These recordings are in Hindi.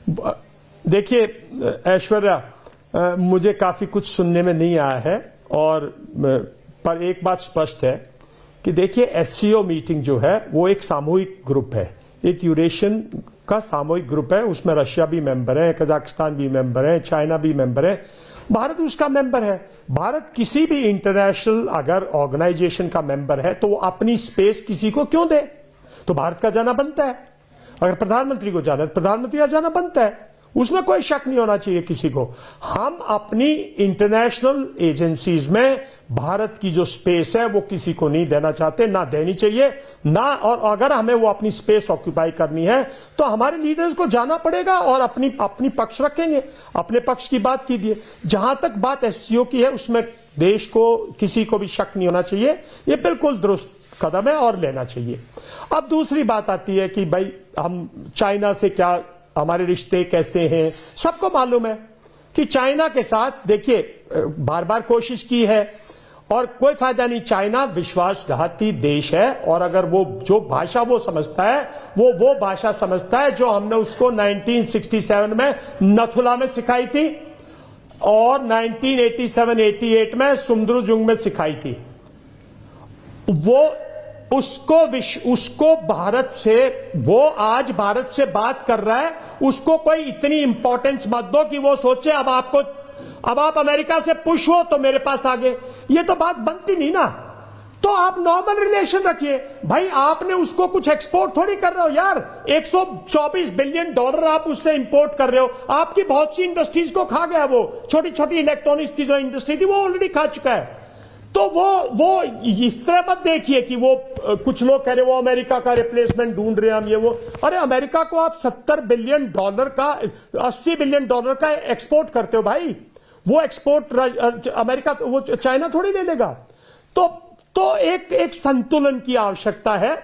देखिए ऐश्वर्या, मुझे काफी कुछ सुनने में नहीं आया है, और पर एक बात स्पष्ट है कि देखिए एससीओ मीटिंग जो है वो एक सामूहिक ग्रुप है, एक यूरेशियन का सामूहिक ग्रुप है। उसमें रशिया भी मेंबर है, कजाकिस्तान भी मेंबर है, चाइना भी मेंबर है, भारत उसका मेंबर है। भारत किसी भी इंटरनेशनल अगर ऑर्गेनाइजेशन का मेंबर है तो वो अपनी स्पेस किसी को क्यों दे? तो भारत का जाना बनता है। अगर प्रधानमंत्री को जाना है तो प्रधानमंत्री का जाना बनता है, उसमें कोई शक नहीं होना चाहिए किसी को। हम अपनी इंटरनेशनल एजेंसीज में भारत की जो स्पेस है वो किसी को नहीं देना चाहते, ना देनी चाहिए ना। और अगर हमें वो अपनी स्पेस ऑक्यूपाई करनी है तो हमारे लीडर्स को जाना पड़ेगा और अपनी पक्ष रखेंगे, अपने पक्ष की बात कीजिए। जहां तक बात एससीओ की है उसमें देश को किसी को भी शक नहीं होना चाहिए, ये बिल्कुल दुरुस्त कदम है और लेना चाहिए। अब दूसरी बात आती है कि भाई हम चाइना से क्या, हमारे रिश्ते कैसे हैं। सबको मालूम है कि चाइना के साथ देखिए बार बार कोशिश की है और कोई फायदा नहीं। चाइना विश्वासघाती देश है, और अगर वो जो भाषा वो समझता है वो भाषा समझता है जो हमने उसको 1967 में नथुला में सिखाई थी और 1987-88 में सुंदरजुंग में सिखाई थी। वो उसको भारत से, वो आज भारत से बात कर रहा है, उसको कोई इतनी इंपॉर्टेंस मत दो कि वो सोचे अब आप अमेरिका से पुश हो तो मेरे पास आगे। ये तो बात बनती नहीं ना। तो आप नॉर्मल रिलेशन रखिए भाई। आपने उसको कुछ एक्सपोर्ट थोड़ी कर रहे हो यार, $124 बिलियन आप उससे इंपोर्ट कर रहे हो। आपकी बहुत सी इंडस्ट्रीज को खा गया वो, छोटी छोटी इलेक्ट्रॉनिक्स की जो इंडस्ट्री थी वो ऑलरेडी खा चुका है। तो वो इस तरह मत देखिए कि वो कुछ लोग कह रहे वो अमेरिका का रिप्लेसमेंट ढूंढ रहे हैं हम ये वो। अरे अमेरिका को आप $70 बिलियन का, $80 बिलियन का एक्सपोर्ट करते हो भाई। वो एक्सपोर्ट अमेरिका, वो चाइना थोड़ी ले लेगा। तो एक संतुलन की आवश्यकता है।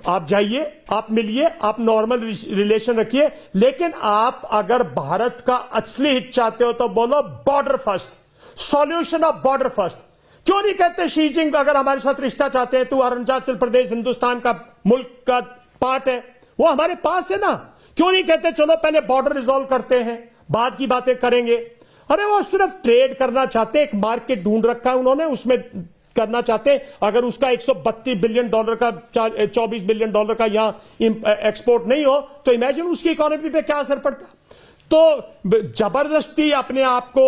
आप जाइए, आप मिलिए, आप नॉर्मल रिलेशन रखिए, लेकिन आप अगर भारत का असली हित चाहते हो तो बोलो border first, solution of border first. क्यों नहीं कहते शी जिंग अगर हमारे साथ रिश्ता चाहते हैं तो अरुणाचल प्रदेश हिंदुस्तान का मुल्क का पार्ट है, वो हमारे पास है ना। क्यों नहीं कहते चलो पहले बॉर्डर रिजॉल्व करते हैं, बाद की बातें करेंगे। अरे वो सिर्फ ट्रेड करना चाहते हैं, एक मार्केट ढूंढ रखा है उन्होंने, उसमें करना चाहते हैं। अगर उसका $132 बिलियन का, $24 बिलियन का यहां एक्सपोर्ट नहीं हो तो इमेजिन उसकी इकोनॉमी पे क्या असर पड़ता। तो जबरदस्ती अपने आप को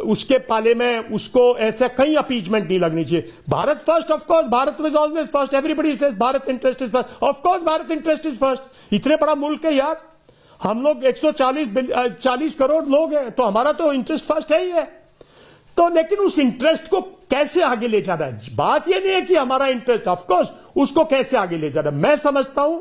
उसके पाले में, उसको ऐसा कहीं अपीचमेंट नहीं लगनी चाहिए। Bharat first, of course Bharat was always first, everybody says Bharat interest is first, of course Bharat interest is first. इतने बड़ा मुल्क है यार, हम लोग 140 करोड़ लोग हैं, तो हमारा तो इंटरेस्ट फर्स्ट है ही है। तो लेकिन उस इंटरेस्ट को कैसे आगे ले जाना है, बात यह नहीं है कि हमारा इंटरेस्ट, ऑफ कोर्स उसको कैसे आगे ले जाना है। मैं समझता हूं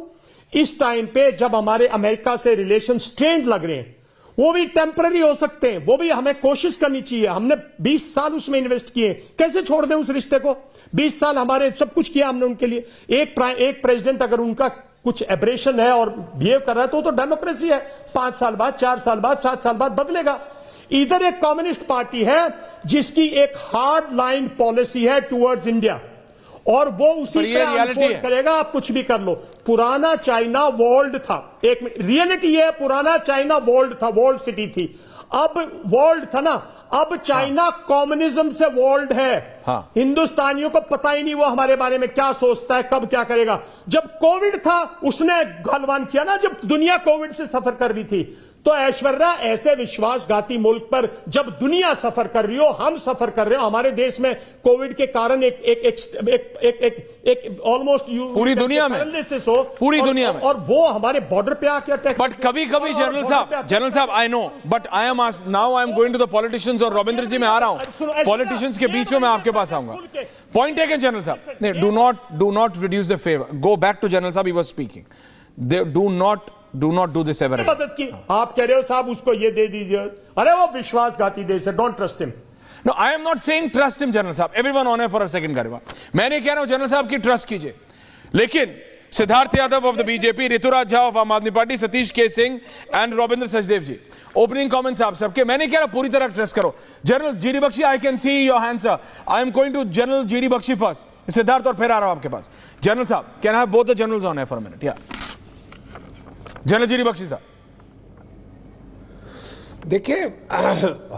इस टाइम पे जब हमारे अमेरिका से रिलेशन स्ट्रेंड लग रहे हैं, वो भी टेम्पररी हो सकते हैं, वो भी हमें कोशिश करनी चाहिए। हमने 20 साल उसमें इन्वेस्ट किए, कैसे छोड़ दें उस रिश्ते को? 20 साल हमारे सब कुछ किया हमने उनके लिए। एक प्रेसिडेंट अगर उनका कुछ एब्रेशन है और बिहेव कर रहा है तो डेमोक्रेसी है, 5 साल बाद, 4 साल बाद, 7 साल बाद बदलेगा। इधर एक कम्युनिस्ट पार्टी है जिसकी एक हार्ड लाइन पॉलिसी है टुवर्ड्स इंडिया, और वो उसी तरह अनफोल्ड करेगा। आप कुछ भी कर लो। पुराना चाइना वॉल्ड था, एक रियलिटी है, पुराना चाइना वॉल्ड था, वॉल्ड सिटी थी। अब वॉल्ड था ना, अब चाइना कम्युनिज्म से वॉल्ड है। हिंदुस्तानियों को पता ही नहीं वो हमारे बारे में क्या सोचता है, कब क्या करेगा। जब कोविड था उसने गलवान किया ना, जब दुनिया कोविड से सफर कर रही थी। तो ऐश्वर्या, ऐसे विश्वासघाती मुल्क पर जब दुनिया सफर कर रही हो, हम सफर कर रहे हो, हमारे देश में कोविड के कारण एक ऑलमोस्ट पूरी दुनिया में हो, पूरी दुनिया में, और वो हमारे बॉर्डर पे आके अटैक। बट कभी कभी जनरल साहब I know, but I am now I am going to the politicians, और रविंद्र जी मैं आ रहा हूं पॉलिटिशियंस के बीच में, मैं आपके पास आऊंगा। पॉइंट टेकन जनरल साहब, do not reduce the favour, go back to general साहब, he was speaking. Do not do this ever again. मदद की आप कह रहे हो साहब उसको ये दे दीजिए, अरे वो विश्वासघाती देश है, don't trust him. No, I am not saying trust him, general साहब। Everyone on है for a second करेगा। मैं नहीं कह रहा हूं जनरल साहब की ट्रस्ट कीजिए, लेकिन Siddharth Yadav of the BJP, Rituraj Jha of Aam Aadmi Party, Satish K Singh and Ravindra Sachdev ji, opening comments आप सबके। मैं नहीं कह रहा पूरी तरह ट्रस्ट करो। General GD Bakshi, I can see your hand sir, I am going to general GD Bakshi first, Siddharth, और फिर आ रहा हूं आपके पास। जनरल साहब, can I have both the generals on air for a minute? या जनरल जीडी बख्शी साहब। देखिए,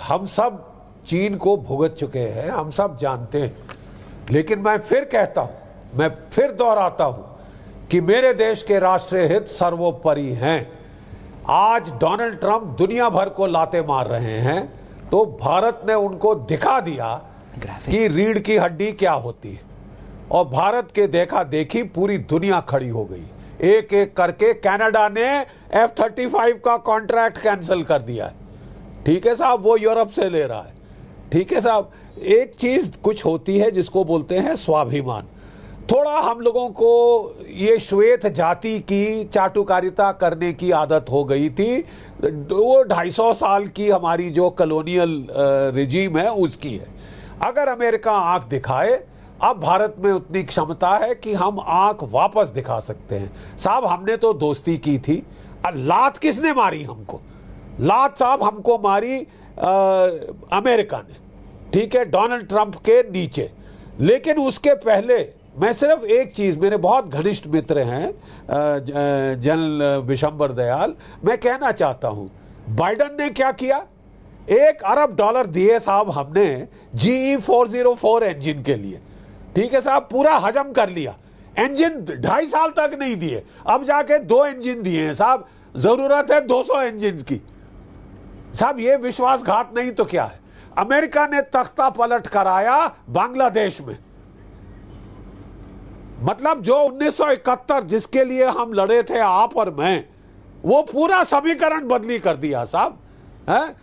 हम सब चीन को भुगत चुके हैं, हम सब जानते हैं, लेकिन मैं फिर कहता हूं, मैं फिर दोहराता हूं कि मेरे देश के राष्ट्रीय हित सर्वोपरि हैं। आज डोनाल्ड ट्रंप दुनिया भर को लाते मार रहे हैं, तो भारत ने उनको दिखा दिया कि रीढ़ की हड्डी क्या होती है, और भारत के देखा देखी पूरी दुनिया खड़ी हो गई। एक एक करके कनाडा ने F-35 का कॉन्ट्रैक्ट कैंसिल कर दिया है, ठीक है साहब, वो यूरोप से ले रहा है, ठीक है साहब। एक चीज कुछ होती है जिसको बोलते हैं स्वाभिमान। थोड़ा हम लोगों को ये श्वेत जाति की चाटुकारिता करने की आदत हो गई थी, वो 250 साल की हमारी जो कॉलोनियल रिजीम है उसकी है। अगर अमेरिका आंख दिखाए, अब भारत में उतनी क्षमता है कि हम आंख वापस दिखा सकते हैं। साहब, हमने तो दोस्ती की थी, लात किसने मारी हमको? लात साहब हमको मारी अमेरिका ने, ठीक है, डोनाल्ड ट्रंप के नीचे। लेकिन उसके पहले मैं सिर्फ एक चीज, मेरे बहुत घनिष्ठ मित्र हैं जनरल विशंबर दयाल, मैं कहना चाहता हूं, बाइडन ने क्या किया? $1 अरब दिए साहब हमने GE 404 इंजन के लिए, ठीक है साहब, पूरा हजम कर लिया। इंजन 2.5 साल तक नहीं दिए, अब जाके 2 इंजन दिए हैं साहब, जरूरत है 200 इंजन की। साहब, ये विश्वासघात नहीं तो क्या है? अमेरिका ने तख्ता पलट कराया बांग्लादेश में। मतलब जो 1971 जिसके लिए हम लड़े थे आप और मैं, वो पूरा समीकरण बदली कर दिया साहब, है?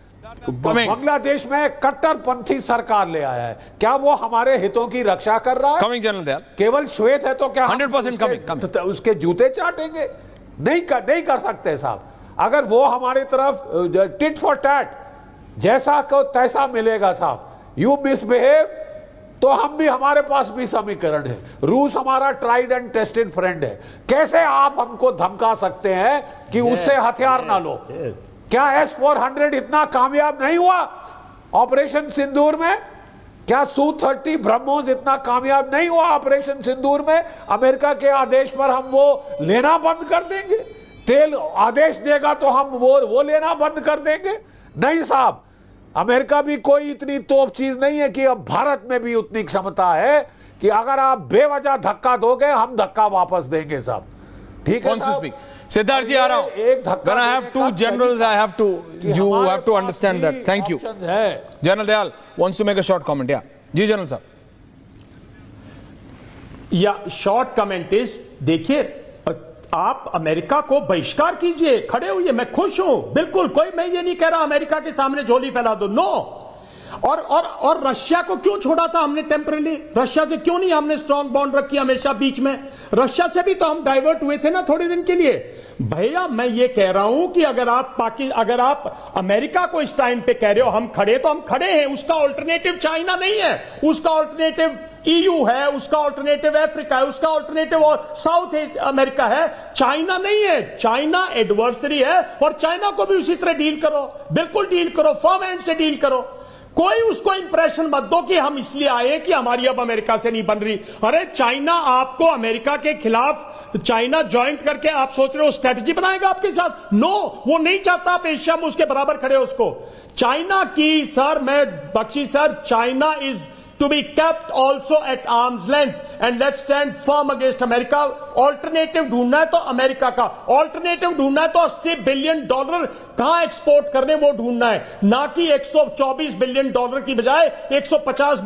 बांग्लादेश में कट्टरपंथी सरकार ले आया है। क्या वो हमारे हितों की रक्षा कर रहा है? कमिंग जनरल दयाल, केवल श्वेत है तो क्या 100% कमिंग, उसके जूते चाटेंगे? नहीं कर सकते साहब। अगर वो हमारी तरफ टिट फॉर टैट, जैसा को तैसा मिलेगा साहब, यू मिसबिहेव तो हम भी, हमारे पास भी समीकरण है। रूस हमारा ट्राइड एंड टेस्टेड फ्रेंड है। कैसे आप हमको धमका सकते हैं कि उससे हथियार ना लो? क्या S-400 इतना कामयाब नहीं हुआ ऑपरेशन सिंदूर में? क्या Su-30 ब्रह्मोस इतना कामयाब नहीं हुआ ऑपरेशन सिंदूर में? अमेरिका के आदेश पर हम वो लेना बंद कर देंगे? तेल आदेश देगा तो हम वो लेना बंद कर देंगे? नहीं साहब, अमेरिका भी कोई इतनी तोप चीज नहीं है कि अब भारत में भी उतनी क्षमता है कि अगर आप बेवजह धक्का दोगे, हम धक्का वापस देंगे साहब, ठीक है साहब? सिद्धार्थ जी, आ रहा हूं। एक धक्का, When I have two generals, you have to understand that. Thank you. General Dayal wants to make a short comment. Yeah, जी जनरल साहब। या शॉर्ट कमेंट इज, देखिए, आप अमेरिका को बहिष्कार कीजिए, खड़े हुए, मैं खुश हूं बिल्कुल, कोई, मैं ये नहीं कह रहा अमेरिका के सामने झोली फैला दो, नो। और रशिया को क्यों छोड़ा था हमने टेम्पररी? रशिया से क्यों नहीं हमने स्ट्रांग बॉन्ड रखी हमेशा बीच में? रशिया से भी तो हम डाइवर्ट हुए थे ना थोड़े दिन के लिए। भैया, मैं ये कह रहा हूं कि अगर आप अमेरिका को इस टाइम पे कह रहे हो हम खड़े, तो हम खड़े हैं। उसका ऑल्टरनेटिव चाइना नहीं है, उसका ऑल्टरनेटिव EU है, उसका ऑल्टरनेटिव अफ्रीका है, उसका ऑल्टरनेटिव और साउथ अमेरिका है, चाइना नहीं है। चाइना एडवर्सरी है, और चाइना को भी उसी तरह डील करो, बिल्कुल डील करो, फर्म हैंड से डील करो। कोई उसको इंप्रेशन मत दो कि हम इसलिए आए कि हमारी अब अमेरिका से नहीं बन रही। अरे चाइना आपको अमेरिका के खिलाफ, चाइना ज्वाइंट करके आप सोच रहे हो स्ट्रेटजी बनाएगा आपके साथ? नो, वो नहीं चाहता आप एशिया में उसके बराबर खड़े हो उसको। चाइना की सर, मैं Bakshi sir, China is to be kept also at arm's length and let's stand firm against America. Alternative ढूंढना है तो अमेरिका का, ऑल्टरनेटिव ढूंढना है तो $80 बिलियन कहां एक्सपोर्ट करने वो ढूंढना है, ना कि $124 बिलियन की बजाय 150